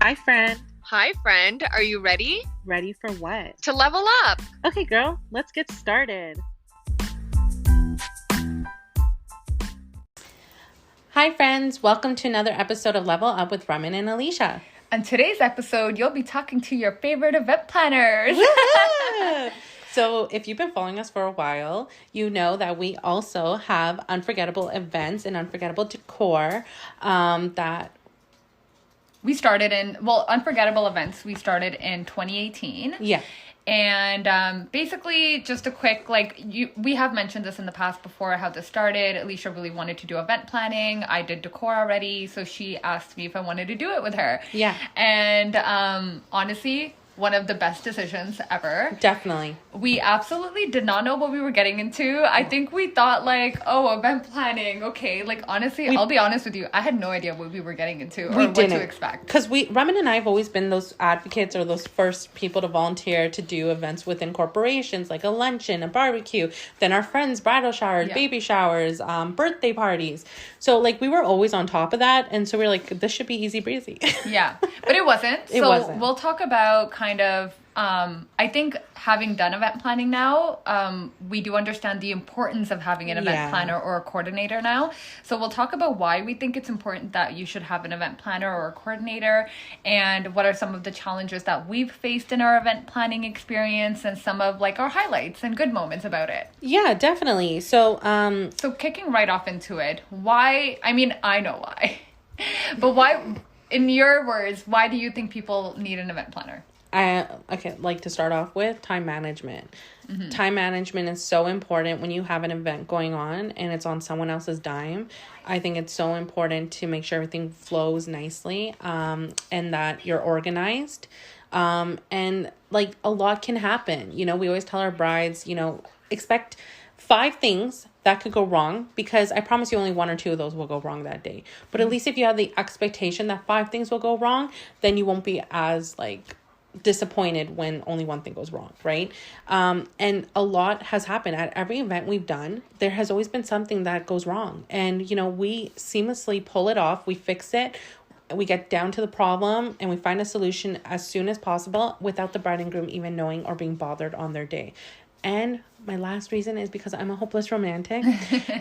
Hi, friend. Hi, friend. Are you ready? Ready for what? To level up. Okay, girl, let's get started. Hi, friends. Welcome to another episode of Level Up with Raman and Alysha. On today's episode, you'll be talking to your favorite event planners. So if you've been following us for a while, you know that we also have Unforgettable Events and Unforgettable Decor that We started Unforgettable Events, we started in 2018. Yeah. And basically, just a quick, we have mentioned this in the past before, how this started. Alysha really wanted to do event planning. I did decor already, so she asked me if I wanted to do it with her. Yeah. And honestly, one of the best decisions ever. Definitely. We absolutely did not know what we were getting into. I think we thought event planning. Okay, honestly, I'll be honest with you. I had no idea what we were getting into or what to expect. Because Raman and I have always been those advocates or those first people to volunteer to do events within corporations, like a luncheon, a barbecue, then our friends' bridal showers, baby showers, birthday parties. So we were always on top of that. And so we were like, this should be easy breezy. Yeah, but it wasn't. It wasn't. We'll talk about I think having done event planning now, we do understand the importance of having an event planner or a coordinator now. So we'll talk about why we think it's important that you should have an event planner or a coordinator, and what are some of the challenges that we've faced in our event planning experience, and some of our highlights and good moments about it. Yeah, definitely. So kicking right off into it, why? I mean, I know why, but why? In your words, why do you think people need an event planner? I like to start off with time management. Mm-hmm. Time management is so important when you have an event going on and it's on someone else's dime. I think it's so important to make sure everything flows nicely, and that you're organized. And a lot can happen. We always tell our brides, expect 5 things that could go wrong, because I promise you only 1 or 2 of those will go wrong that day. But at least if you have the expectation that 5 things will go wrong, then you won't be as disappointed when only 1 thing goes wrong, right? And a lot has happened at every event we've done. There has always been something that goes wrong, and we seamlessly pull it off. We fix it. We get down to the problem and we find a solution as soon as possible without the bride and groom even knowing or being bothered on their day. And my last reason is because I'm a hopeless romantic.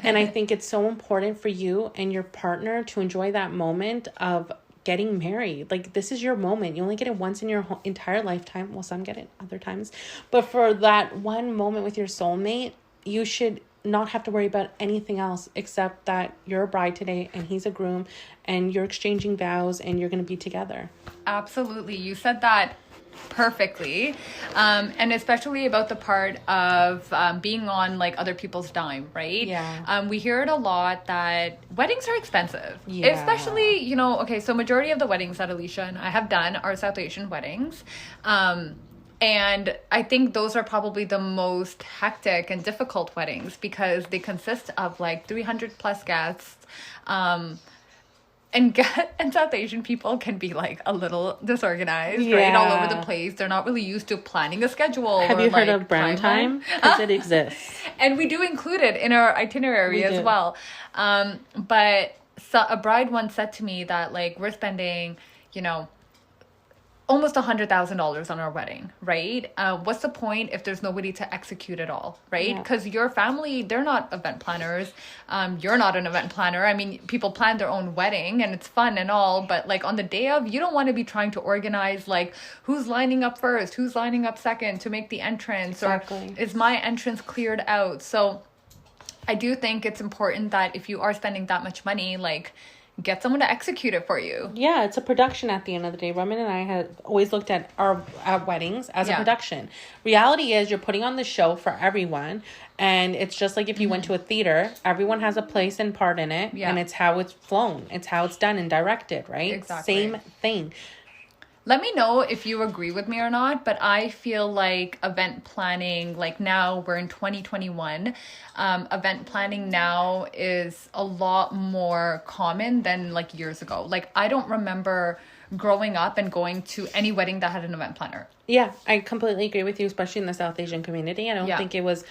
And I think it's so important for you and your partner to enjoy that moment of getting married. This is your moment. You only get it once in your entire lifetime. Well, some get it other times. But for that one moment with your soulmate, you should not have to worry about anything else except that you're a bride today and he's a groom, and you're exchanging vows and you're going to be together. Absolutely. You said that perfectly, and especially about the part of being on other people's dime, right? Yeah. We hear it a lot that weddings are expensive. Yeah. Especially, so majority of the weddings that Alysha and I have done are South Asian weddings. And I think those are probably the most hectic and difficult weddings, because they consist of 300 plus guests. And South Asian people can be a little disorganized, right? All over the place. They're not really used to planning a schedule. Have you heard of brown time? Because it exists. And we do include it in our itinerary as well. But a bride once said to me that we're spending, almost $100,000 on our wedding, right? What's the point if there's nobody to execute it all, right? Because your family, they're not event planners. You're not an event planner. I mean, people plan their own wedding and it's fun and all, but on the day of, you don't want to be trying to organize who's lining up first, who's lining up second to make the entrance, or is my entrance cleared out? So I do think it's important that if you are spending that much money, get someone to execute it for you. Yeah, it's a production at the end of the day. Raman and I have always looked at our weddings as a production. Reality is you're putting on the show for everyone. And it's just like if you went to a theater, everyone has a place and part in it. Yeah. And it's how it's flown. It's how it's done and directed, right? Exactly. Same thing. Let me know if you agree with me or not, but I feel event planning, now we're in 2021, event planning now is a lot more common than years ago. I don't remember growing up and going to any wedding that had an event planner. Yeah, I completely agree with you, especially in the South Asian community. I don't think it was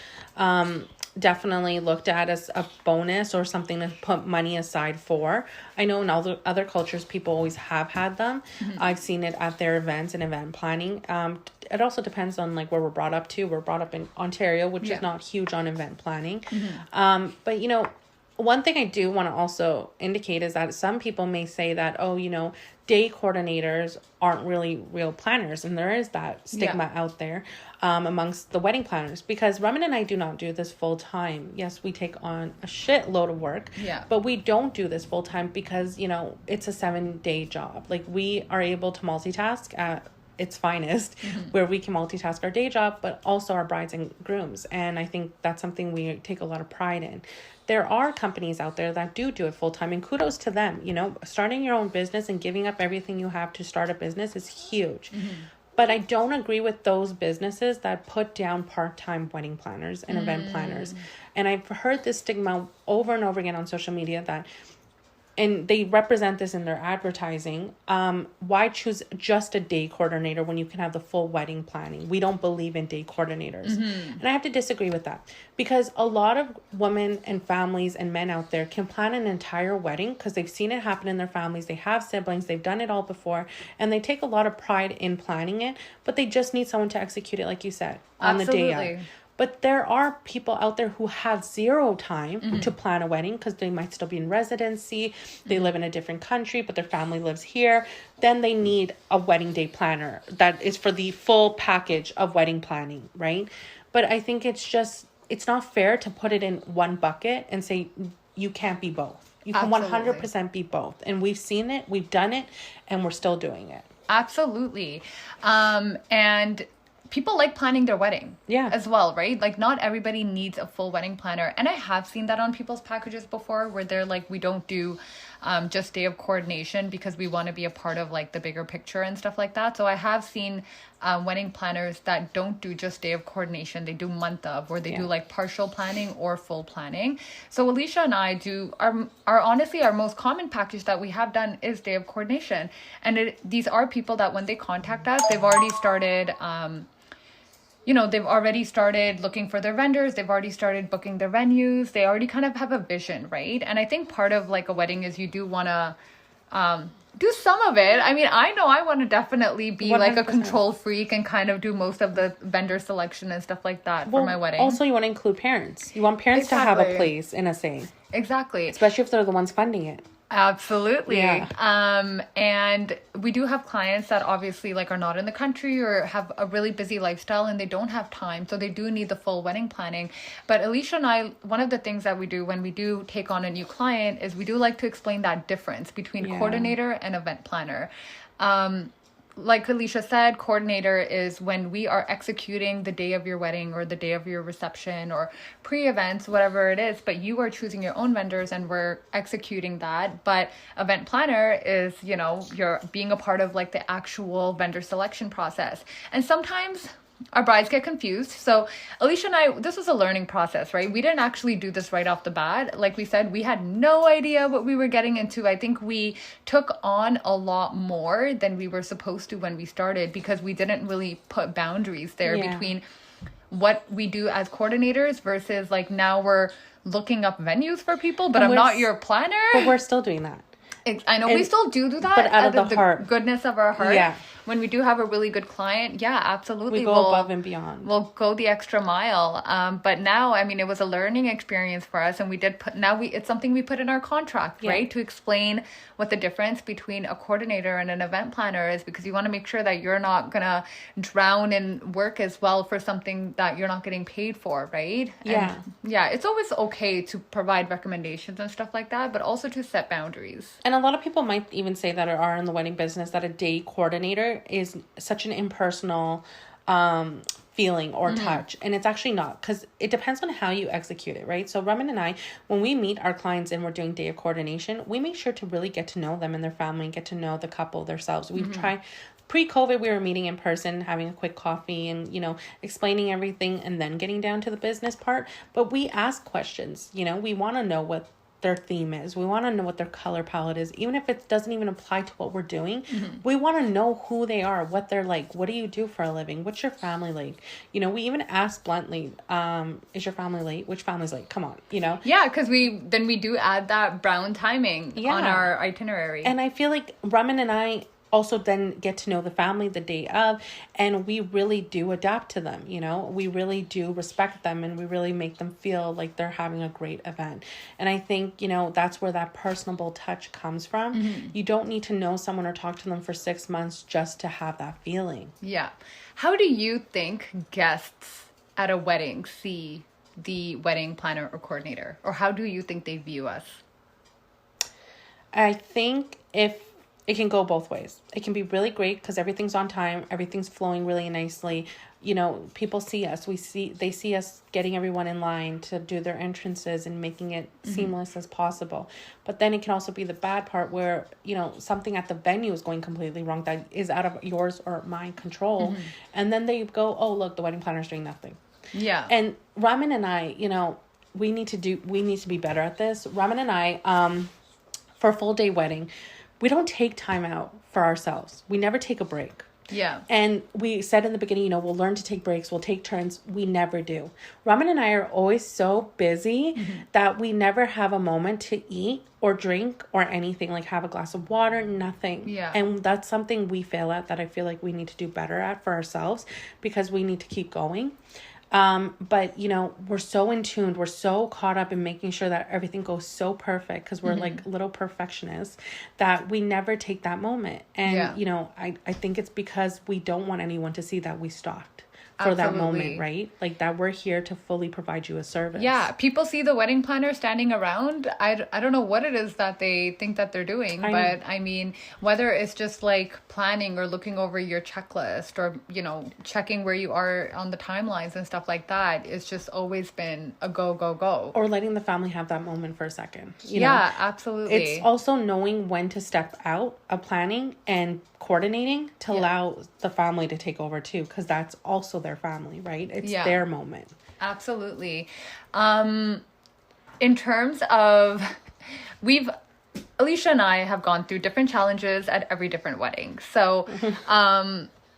definitely looked at as a bonus or something to put money aside for. I know in other cultures, people always have had them. I've seen it at their events and event planning. It also depends on like where we're brought up to. We're brought up in Ontario, which is not huge on event planning. But, you know, one thing I do want to also indicate is that some people may say that, oh, you know, day coordinators aren't really real planners. And there is that stigma out there amongst the wedding planners, because Raman and I do not do this full time. Yes, we take on a shitload of work, but we don't do this full time because, you know, it's a 7-day job. Like, we are able to multitask at its finest, where we can multitask our day job, but also our brides and grooms. And I think that's something we take a lot of pride in. There are companies out there that do it full time, and kudos to them. You know, starting your own business and giving up everything you have to start a business is huge. But I don't agree with those businesses that put down part-time wedding planners and event planners. And I've heard this stigma over and over again on social media that, and they represent this in their advertising. Why choose just a day coordinator when you can have the full wedding planning? We don't believe in day coordinators. And I have to disagree with that, because a lot of women and families and men out there can plan an entire wedding because they've seen it happen in their families. They have siblings. They've done it all before, and they take a lot of pride in planning it, but they just need someone to execute it, like you said, on the day of. But there are people out there who have zero time to plan a wedding because they might still be in residency. They live in a different country, but their family lives here. Then they need a wedding day planner that is for the full package of wedding planning, right? But I think it's not fair to put it in one bucket and say you can't be both. You can 100% be both. And we've seen it, we've done it, and we're still doing it. Absolutely. And people like planning their wedding as well, right? Like, not everybody needs a full wedding planner. And I have seen that on people's packages before, where they're like, we don't do just day of coordination because we want to be a part of like the bigger picture and stuff like that. So I have seen wedding planners that don't do just day of coordination. They do month of, or they do like partial planning or full planning. So Alysha and I do our honestly, our most common package that we have done is day of coordination. And these are people that when they contact us, they've already started they've already started looking for their vendors. They've already started booking their venues. They already kind of have a vision, right? And I think part of like a wedding is you do want to do some of it. I mean, I know I want to definitely be 100%. Like a control freak and kind of do most of the vendor selection and stuff like that for my wedding. Also, you want to include parents. You want parents to have a place and a say. Exactly. Especially if they're the ones funding it. Absolutely. And we do have clients that obviously like are not in the country or have a really busy lifestyle and they don't have time, so they do need the full wedding planning. But Alysha and I, one of the things that we do when we do take on a new client is we do like to explain that difference between coordinator and event planner. Like Alysha said, coordinator is when we are executing the day of your wedding or the day of your reception or pre-events, whatever it is, but you are choosing your own vendors and we're executing that. But event planner is, you're being a part of like the actual vendor selection process. And sometimes our brides get confused. So Alysha and I, this was a learning process, right? We didn't actually do this right off the bat. Like we said, we had no idea what we were getting into. I think we took on a lot more than we were supposed to when we started because we didn't really put boundaries there between what we do as coordinators versus like now we're looking up venues for people, but I'm not your planner. But we're still doing that. I know we still do that, but out of the heart, goodness of our heart. Yeah. When we do have a really good client, absolutely, we go above and beyond. We'll go the extra mile. But now, I mean, it was a learning experience for us, and we did put. Now it's something we put in our contract, right, to explain what the difference between a coordinator and an event planner is, because you want to make sure that you're not gonna drown in work as well for something that you're not getting paid for, right? And it's always okay to provide recommendations and stuff like that, but also to set boundaries. And a lot of people might even say that are in the wedding business that a day coordinator is such an impersonal feeling or touch, and it's actually not, because it depends on how you execute it, right? So Raman and I, when we meet our clients and we're doing day of coordination, we make sure to really get to know them and their family, get to know the couple themselves. We try. Pre-COVID, we were meeting in person, having a quick coffee and, explaining everything and then getting down to the business part. But we ask questions, we want to know what their theme is. We want to know what their color palette is. Even if it doesn't even apply to what we're doing, we want to know who they are, what they're like. What do you do for a living? What's your family like? You know, we even ask bluntly, is your family late? Which family's late? Come on, you know? Yeah, because we do add that brown timing on our itinerary. And I feel like Raman and I also then get to know the family the day of, and we really do adapt to them, you know, we really do respect them, and we really make them feel like they're having a great event. And I think, you know, that's where that personable touch comes from. You don't need to know someone or talk to them for 6 months just to have that feeling. Yeah. How do you think guests at a wedding see the wedding planner or coordinator, or how do you think they view us? I think it can go both ways. It can be really great because everything's on time, everything's flowing really nicely. You know, people see us. They see us getting everyone in line to do their entrances and making it seamless as possible. But then it can also be the bad part where, you know, something at the venue is going completely wrong that is out of yours or my control. And then they go, oh, look, the wedding planner's doing nothing. Yeah. And Raman and I, you know, we need to be better at this. Raman and I, for a full day wedding, we don't take time out for ourselves. We never take a break. Yeah. And we said in the beginning, you know, we'll learn to take breaks. We'll take turns. We never do. Raman and I are always so busy that we never have a moment to eat or drink or anything, like have a glass of water, nothing. Yeah. And that's something we fail at that I feel like we need to do better at for ourselves because we need to keep going. But you know, we're so in tune, we're so caught up in making sure that everything goes so perfect because we're like little perfectionists that we never take that moment. And you know, I think it's because we don't want anyone to see that we stopped for that moment, right? Like that we're here to fully provide you a service. Yeah, people see the wedding planner standing around. I don't know what it is that they think that they're doing, but I mean, whether it's just like planning or looking over your checklist or, you know, checking where you are on the timelines and stuff like that, it's just always been a go, go, go. Or letting the family have that moment for a second. You know? Absolutely. It's also knowing when to step out of planning and coordinating to allow the family to take over too, because that's also their family, right? It's their moment. Absolutely. In terms of, Alysha and I have gone through different challenges at every different wedding. So,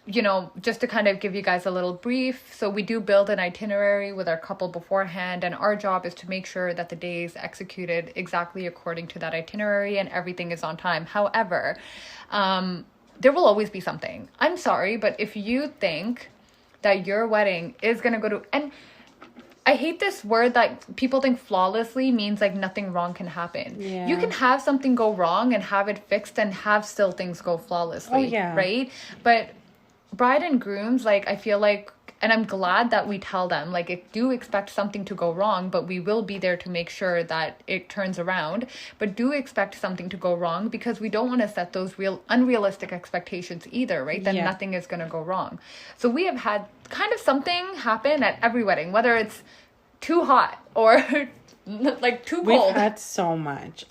you know, just to kind of give you guys a little brief. So we do build an itinerary with our couple beforehand, and our job is to make sure that the day is executed exactly according to that itinerary and everything is on time. However, there will always be something. I'm sorry, but if you think that your wedding is going to go to, and I hate this word that people think flawlessly means like nothing wrong can happen. Yeah. You can have something go wrong and have it fixed and have still things go flawlessly, right? But bride and grooms, like, I feel like, and I'm glad that we tell them, like, do expect something to go wrong, but we will be there to make sure that it turns around. But do expect something to go wrong because we don't want to set those unrealistic expectations either, right? Then nothing is going to go wrong. So we have had kind of something happen at every wedding, whether it's too hot or like too cold. We've had so much.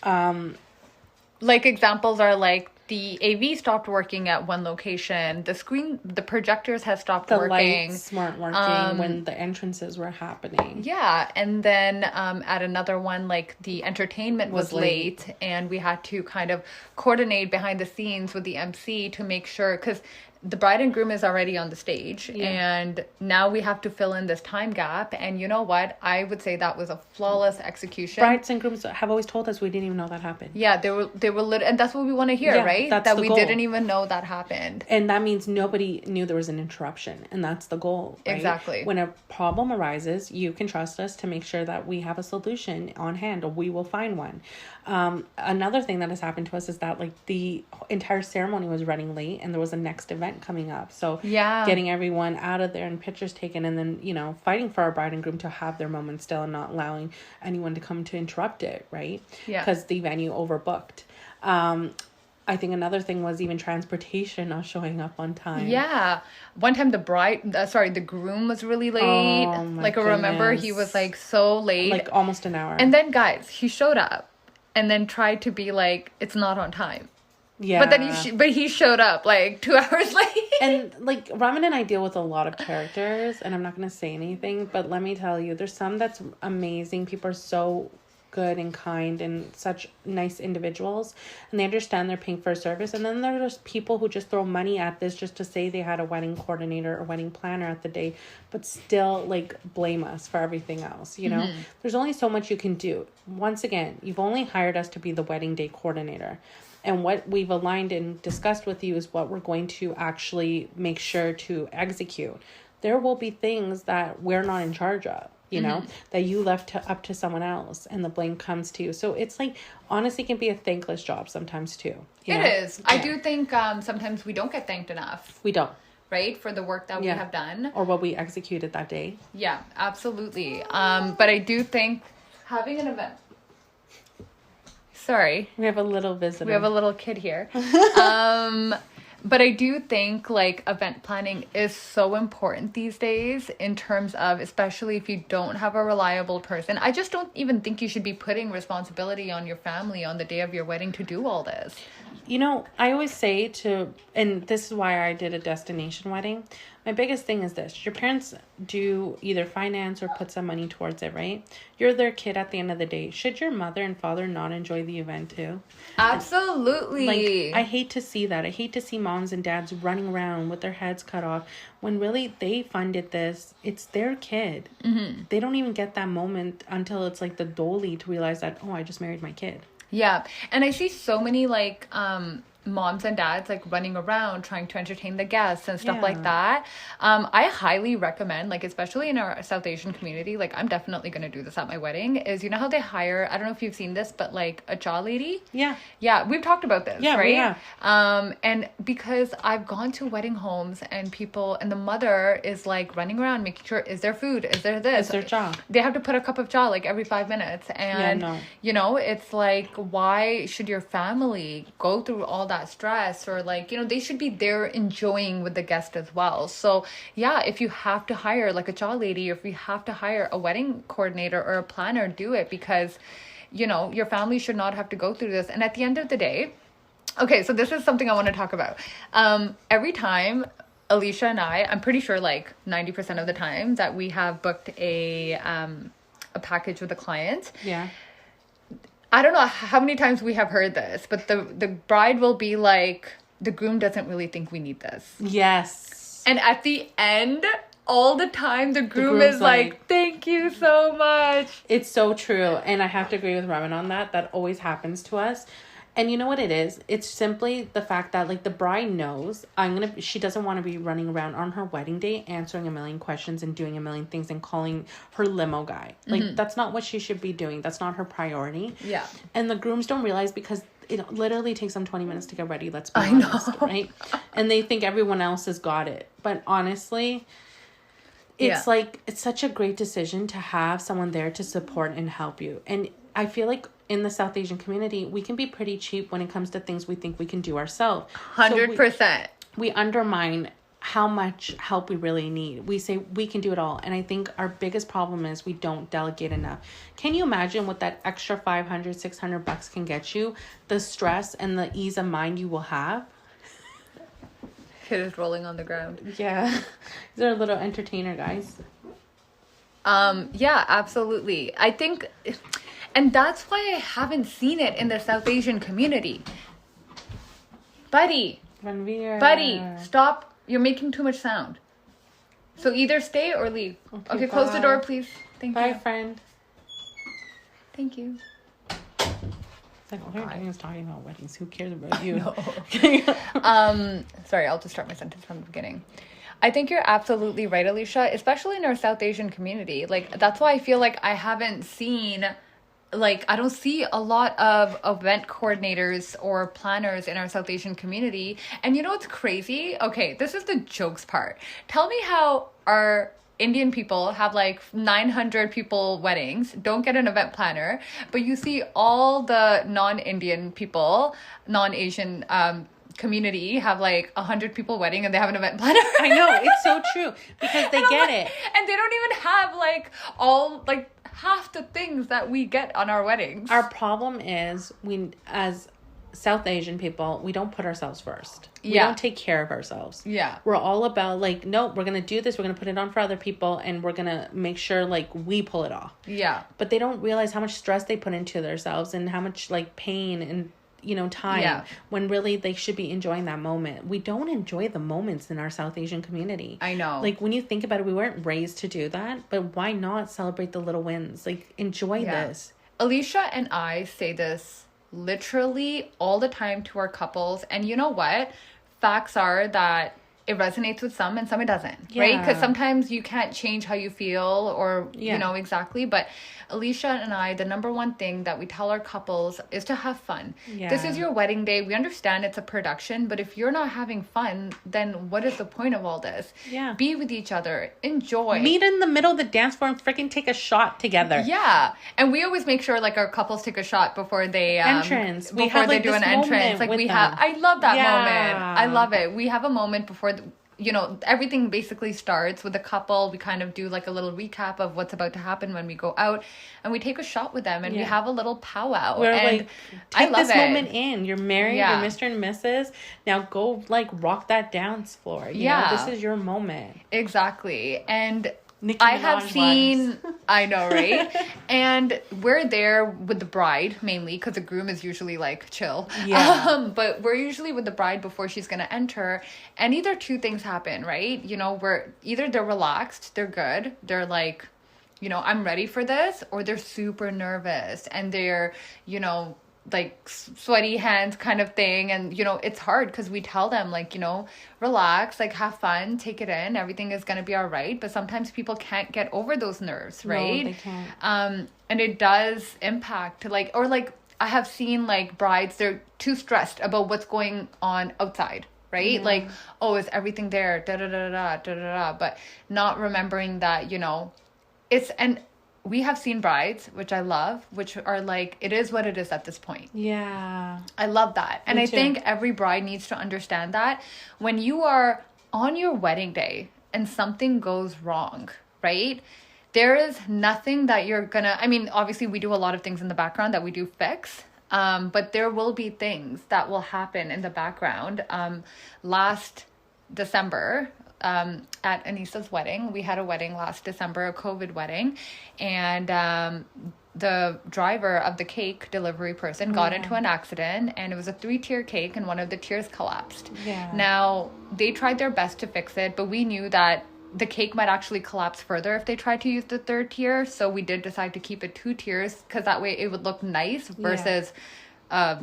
Like examples are like, the AV stopped working at one location. The projectors had stopped working. The lights weren't working when the entrances were happening. Yeah, and then at another one, like the entertainment was late, and we had to kind of coordinate behind the scenes with the MC to make sure, because the bride and groom is already on the stage, and now we have to fill in this time gap. And you know what? I would say that was a flawless execution. Brides and grooms have always told us we didn't even know that happened. Yeah, they were and that's what we want to hear, right? That we didn't even know that happened. And that means nobody knew there was an interruption, and that's the goal, right? Exactly. When a problem arises, you can trust us to make sure that we have a solution on hand, or we will find one. Another thing that has happened to us is that like the entire ceremony was running late, and there was a next event coming up. So getting everyone out of there and pictures taken, and then, you know, fighting for our bride and groom to have their moment still and not allowing anyone to come to interrupt it, right? Yeah. Because the venue overbooked. I think another thing was even transportation not showing up on time. Yeah. One time the groom was really late. Oh, like, I remember he was like so late. Like almost an hour. And then guys, he showed up and then tried to be like, it's not on time. Yeah. But then he showed up like 2 hours late. And like Raman and I deal with a lot of characters, and I'm not going to say anything, but let me tell you, there's some that's amazing. People are so good and kind and such nice individuals, and they understand they're paying for a service. And then there's people who just throw money at this just to say they had a wedding coordinator or wedding planner at the day, but still like blame us for everything else. You know, there's only so much you can do. Once again, you've only hired us to be the wedding day coordinator. And what we've aligned and discussed with you is what we're going to actually make sure to execute. There will be things that we're not in charge of, you know, that you left up to someone else and the blame comes to you. So it's like, honestly, it can be a thankless job sometimes too. It is. Yeah. I do think sometimes we don't get thanked enough. We don't. Right? For the work that we have done. Or what we executed that day. Yeah, absolutely. But I do think having an event... Sorry. We have a little visitor. We have a little kid here. But I do think like event planning is so important these days in terms of, especially if you don't have a reliable person. I just don't even think you should be putting responsibility on your family on the day of your wedding to do all this. You know, I always say and this is why I did a destination wedding. My biggest thing is this. Your parents do either finance or put some money towards it, right? You're their kid at the end of the day. Should your mother and father not enjoy the event too? Absolutely. Like, I hate to see that. I hate to see moms and dads running around with their heads cut off when really they funded this. It's their kid. They don't even get that moment until it's like the doli to realize that, oh, I just married my kid. Yeah. And I see so many like moms and dads like running around trying to entertain the guests and stuff like that. I highly recommend, like, especially in our South Asian community, like I'm definitely going to do this at my wedding, is, you know how they hire, I don't know if you've seen this, but like a cha lady. Yeah, we've talked about this, right? And because I've gone to wedding homes and people, and the mother is like running around making sure, is there food, is there this, is there cha, they have to put a cup of cha like every 5 minutes. And you know, it's like, why should your family go through all that stress? Or like, you know, they should be there enjoying with the guest as well. So yeah, if you have to hire like a cha lady, or if you have to hire a wedding coordinator or a planner, do it, because, you know, your family should not have to go through this. And at the end of the day, okay, so this is something I want to talk about. Every time Alysha and I'm pretty sure like 90% of the time that we have booked a package with a client. I don't know how many times we have heard this, but the bride will be like, the groom doesn't really think we need this. Yes. And at the end, all the time, the groom is like, thank you so much. It's so true. And I have to agree with Raman on that. That always happens to us. And you know what it is? It's simply the fact that like the bride knows she doesn't want to be running around on her wedding day answering a million questions and doing a million things and calling her limo guy. Like that's not what she should be doing. That's not her priority. Yeah. And the grooms don't realize, because it literally takes them 20 minutes to get ready. Let's be honest, right? And they think everyone else has got it. But honestly, it's like, it's such a great decision to have someone there to support and help you. And I feel like in the South Asian community, we can be pretty cheap when it comes to things we think we can do ourselves. 100%. We undermine how much help we really need. We say we can do it all. And I think our biggest problem is we don't delegate enough. Can you imagine what that extra $500, $600 can get you? The stress and the ease of mind you will have. Kid is rolling on the ground. Yeah. These are little entertainer guys. Yeah, absolutely. I think... And that's why I haven't seen it in the South Asian community. Buddy, stop. You're making too much sound. So either stay or leave. Okay, close the door, please. Thank you. Bye, friend. Thank you. It's like, all they're doing is talking about weddings. Who cares about you? Sorry, I'll just start my sentence from the beginning. I think you're absolutely right, Alysha, especially in our South Asian community. Like, that's why I feel like I haven't seen... Like, I don't see a lot of event coordinators or planners in our South Asian community. And you know what's crazy? Okay, this is the jokes part. Tell me how our Indian people have like 900 people weddings, don't get an event planner, but you see all the non-Indian people, non-Asian community have like 100 people wedding and they have an event planner. I know, it's so true, because they get it. And they don't even have like all like half the things that we get on our weddings. Our problem is, as South Asian people, we don't put ourselves first. We Yeah. don't take care of ourselves. Yeah. We're all about like, no, we're going to do this. We're going to put it on for other people, and we're going to make sure like we pull it off. Yeah. But they don't realize how much stress they put into themselves and how much like pain and, you know, time, Yeah. when really they should be enjoying that moment. We don't enjoy the moments in our South Asian community. I know. Like, when you think about it, we weren't raised to do that, but why not celebrate the little wins? Like, enjoy this. Alicia and I say this literally all the time to our couples. And you know what? Facts are that it resonates with some and some it doesn't, right? Because sometimes you can't change how you feel or, you know, exactly. But Alicia and I, the number one thing that we tell our couples is to have fun. Yeah. This is your wedding day. We understand it's a production, but if you're not having fun, then what is the point of all this? Yeah. Be with each other. Enjoy. Meet in the middle of the dance floor and freaking take a shot together. Yeah. And we always make sure like our couples take a shot before they entrance. Before We have, they like, do this an entrance. moment Like with we them. have I love that Yeah. moment. I love it. We have a moment before you know, everything basically starts with the couple. We kind of do like a little recap of what's about to happen when we go out, and we take a shot with them, and we have a little powwow. We're and like, I take love this it. moment in. You're married, Yeah. you're Mr. and Mrs. Now go like rock that dance floor. You know, this is your moment. Exactly. And Nicki I have Minaj seen, vibes. I know, right? And we're there with the bride mainly because the groom is usually like chill. Yeah. But we're usually with the bride before she's going to enter. And either two things happen, right? You know, either they're relaxed, they're good, they're like, you know, I'm ready for this, or they're super nervous and they're, you know, like sweaty hands kind of thing. And, you know, it's hard because we tell them like, you know, relax, like have fun, take it in, everything is going to be all right. But sometimes people can't get over those nerves, right? No, they can't. And it does impact like, or like I have seen like brides, they're too stressed about what's going on outside, right? Like, oh, is everything there? Da da da da da da da. But not remembering that, you know, and we have seen brides, which I love, which are like, it is what it is at this point. Yeah. I love that. And Me I too. think every bride needs to understand that when you are on your wedding day and something goes wrong, right? There is nothing that you're gonna, I mean, obviously we do a lot of things in the background that we do fix. But there will be things that will happen in the background. Last December, at Anissa's wedding, we had a wedding last December, a COVID wedding, and the driver of the cake delivery person got into an accident, and it was a 3-tier cake, and one of the tiers collapsed. Yeah. Now they tried their best to fix it, but we knew that the cake might actually collapse further if they tried to use the 3rd tier, so we did decide to keep it 2 tiers because that way it would look nice versus a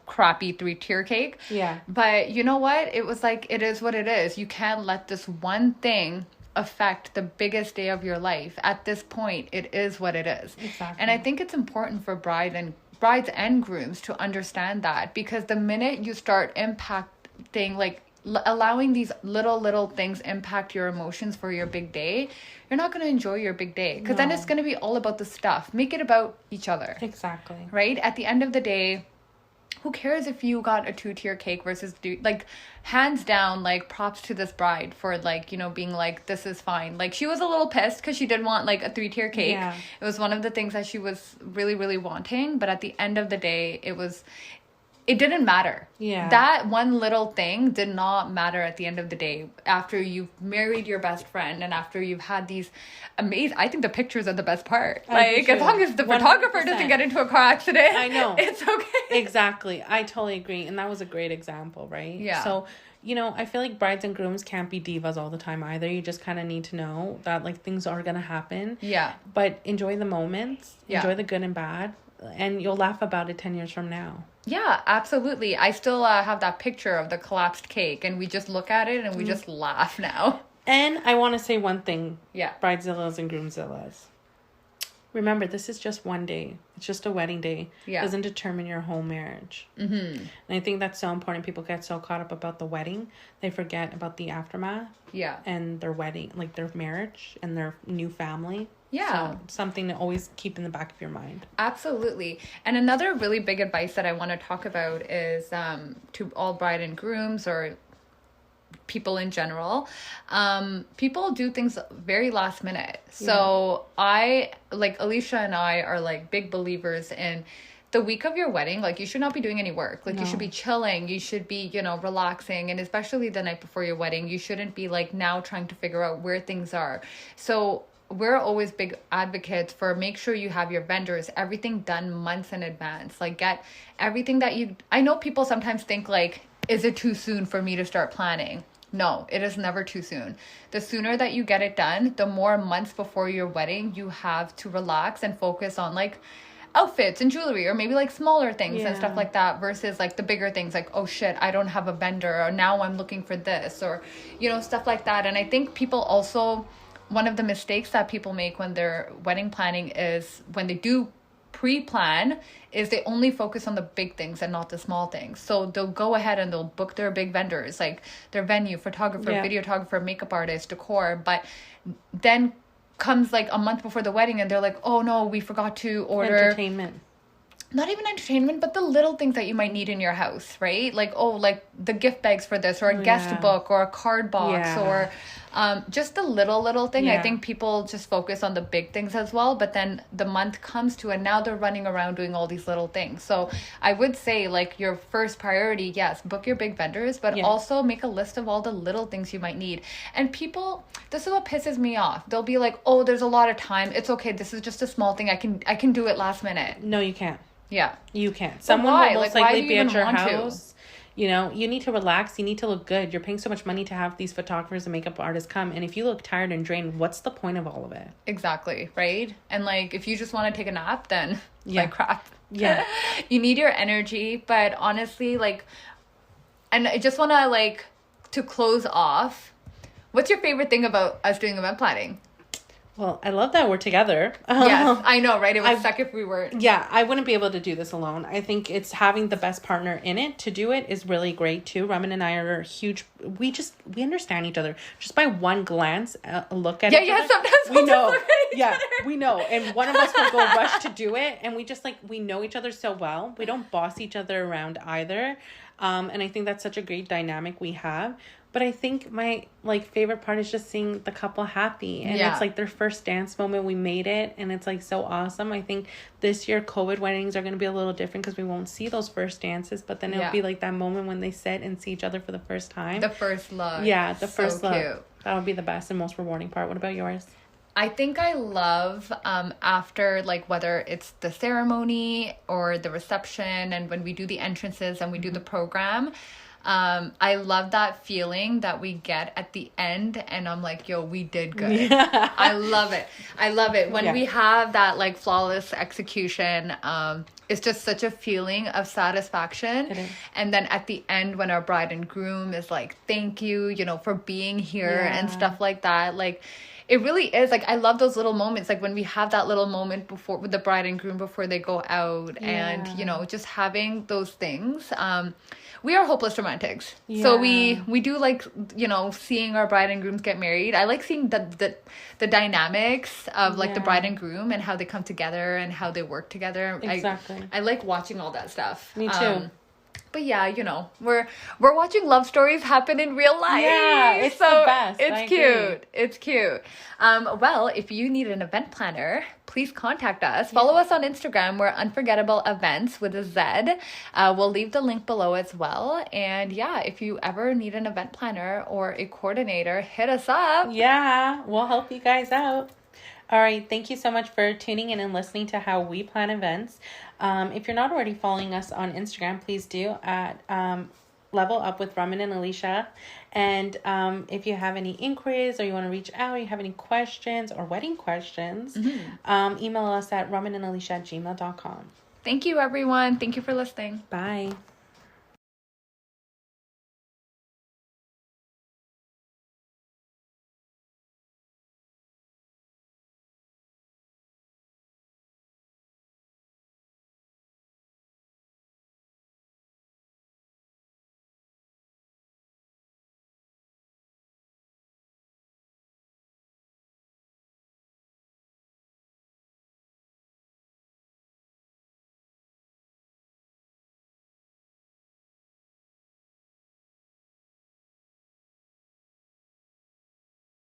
crappy 3-tier cake. Yeah. But you know what? It was like, it is what it is. You can't let this one thing affect the biggest day of your life. At this point, it is what it is. Exactly. And I think it's important for brides and grooms to understand that, because the minute you start impacting, like allowing these little things impact your emotions for your big day, you're not going to enjoy your big day, because then it's going to be all about the stuff. Make it about each other. Exactly. Right? At the end of the day, who cares if you got a 2-tier cake versus like, hands down, like props to this bride for like, you know, being like, this is fine. Like she was a little pissed because she did want like a 3-tier cake. Yeah. It was one of the things that she was really, really wanting. But at the end of the day, it didn't matter. Yeah. That one little thing did not matter at the end of the day. After you've married your best friend and after you've had these amazing, I think the pictures are the best part. Like, as long as the photographer 100%. doesn't get into a car accident, I know. it's okay. Exactly. I totally agree. And that was a great example, right? Yeah. So, you know, I feel like brides and grooms can't be divas all the time either. You just kind of need to know that like things are going to happen. Yeah. But enjoy the moments. Yeah. Enjoy the good and bad. And you'll laugh about it 10 years from now. Yeah, absolutely. I still have that picture of the collapsed cake, and we just look at it and we just laugh now. And I want to say one thing. Yeah. Bridezillas and groomzillas. Remember, this is just one day. It's just a wedding day. Yeah. It doesn't determine your whole marriage. Mm-hmm. And I think that's so important. People get so caught up about the wedding. They forget about the aftermath. Yeah. And their wedding, like their marriage and their new family. Yeah. So something to always keep in the back of your mind. Absolutely. And another really big advice that I want to talk about is to all bride and grooms or people in general. People do things very last minute. So I, like Alysha and I are like big believers in the week of your wedding, like, you should not be doing any work. Like, No. you should be chilling. You should be, you know, relaxing. And especially the night before your wedding, you shouldn't be, like, now trying to figure out where things are. So we're always big advocates for make sure you have your vendors, everything done months in advance. Like, get everything that you... I know people sometimes think, like, is it too soon for me to start planning? No, it is never too soon. The sooner that you get it done, the more months before your wedding you have to relax and focus on, like, outfits and jewelry, or maybe like smaller things and stuff like that, versus like the bigger things, like, oh shit, I don't have a vendor, or now I'm looking for this, or, you know, stuff like that. And I think people also, one of the mistakes that people make when they're wedding planning is when they do pre-plan is they only focus on the big things and not the small things. So they'll go ahead and they'll book their big vendors, like their venue, photographer, videographer, makeup artist, decor, but then comes like a month before the wedding and they're like, oh no, we forgot to order entertainment. Not even entertainment, but the little things that you might need in your house, right? Like, oh, like the gift bags for this, or a guest book, or a card box, or just the little thing. I think people just focus on the big things as well, but then the month comes to, and now they're running around doing all these little things. So I would say, like, your first priority, yes, book your big vendors, but also make a list of all the little things you might need. And people, this is what pisses me off. They'll be like, oh, there's a lot of time. It's okay. This is just a small thing. I can do it last minute. No, you can't. Yeah. You can't. Someone will most likely be at your house. To? You know, you need to relax. You need to look good. You're paying so much money to have these photographers and makeup artists come. And if you look tired and drained, what's the point of all of it? Exactly. Right. And like, if you just want to take a nap, then like crap. Yeah. You need your energy. But honestly, like, and I just want to, like, to close off, what's your favorite thing about us doing event planning? Well, I love that we're together. Yes, I know, right? It would suck if we weren't. Yeah, I wouldn't be able to do this alone. I think it's having the best partner in it to do it is really great too. Raman and I are huge. We understand each other just by one glance, a look at each other. Sometimes we know. Look at each other. We know. And one of us will go rush to do it, and we just, like, we know each other so well. We don't boss each other around either. And I think that's such a great dynamic we have. But I think my, like, favorite part is just seeing the couple happy. And it's, like, their first dance moment. We made it. And it's, like, so awesome. I think this year COVID weddings are going to be a little different because we won't see those first dances. But then it'll be, like, that moment when they sit and see each other for the first time. The first love. Yeah, the first love. Cute. That'll be the best and most rewarding part. What about yours? I think I love after, like, whether it's the ceremony or the reception, and when we do the entrances and we do the program, I love that feeling that we get at the end, and I'm like, yo, we did good. I love it when we have that, like, flawless execution. It's just such a feeling of satisfaction. And then at the end, when our bride and groom is like, thank you, you know, for being here and stuff like that, like, it really is, like, I love those little moments, like when we have that little moment before with the bride and groom before they go out, and, you know, just having those things. We are hopeless romantics. So we do, like, you know, seeing our bride and grooms get married. I like seeing the dynamics of, like, the bride and groom and how they come together and how they work together. Exactly. I like watching all that stuff. Me too. But yeah, you know, we're watching love stories happen in real life. Yeah, it's the best. It's cute. It's cute. Well, if you need an event planner, please contact us. Follow us on Instagram. We're Unforgettable Eventz with a Z. We'll leave the link below as well. And yeah, if you ever need an event planner or a coordinator, hit us up. Yeah, we'll help you guys out. All right, thank you so much for tuning in and listening to how we plan events. If you're not already following us on Instagram, please do at Level Up with Raman and Alysha. And if you have any inquiries or you want to reach out, or you have any questions or wedding questions, email us at ramanandalysha@gmail.com. Thank you, everyone. Thank you for listening. Bye.